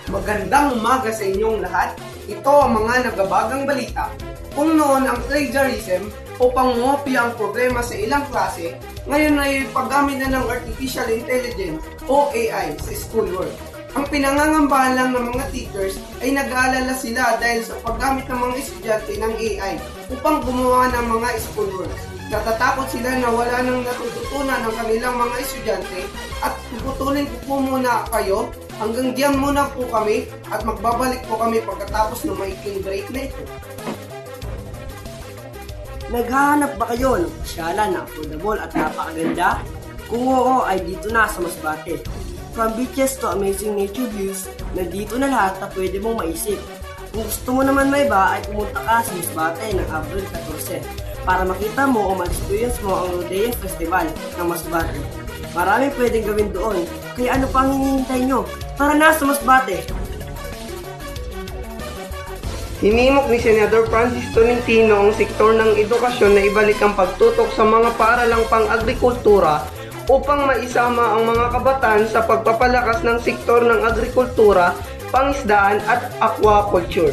Magandang umaga sa inyong lahat. Ito ang mga nagabagang balita. Kung noon ang plagiarism o pangungopia ang problema sa ilang klase, ngayon ay paggamit na ng Artificial Intelligence o AI sa schoolwork. Ang pinangangambahan lang ng mga teachers ay nag-aalala sila dahil sa paggamit ng mga estudyante ng AI upang gumawa ng mga schoolwork. Natatakot sila na wala nang natututunan ng kanilang mga estudyante at puputulin ko po muna kayo. Hanggang diyan muna po kami at magbabalik po kami pagkatapos ng maiking break na ito. Naghahanap ba kayo ng pasyalan na affordable at napakaganda? Kung oo, ay dito na sa Masbate. From beaches to amazing nature views, nandito na lahat na pwede mong maisip. Kung gusto mo naman may iba, ay pumunta ka sa Masbate ng Abril 14 para makita mo o ma-experience mo ang Rodeo Festival ng Masbate. Marami pwedeng gawin doon, kaya ano pang hinihintay nyo? Tara na sa Masbate! Hinimok ni Senador Francis Tolentino ang sektor ng edukasyon na ibalik ang pagtutok sa mga paaralang pang-agrikultura upang maisama ang mga kabataan sa pagpapalakas ng sektor ng agrikultura, pangisdaan at aquaculture.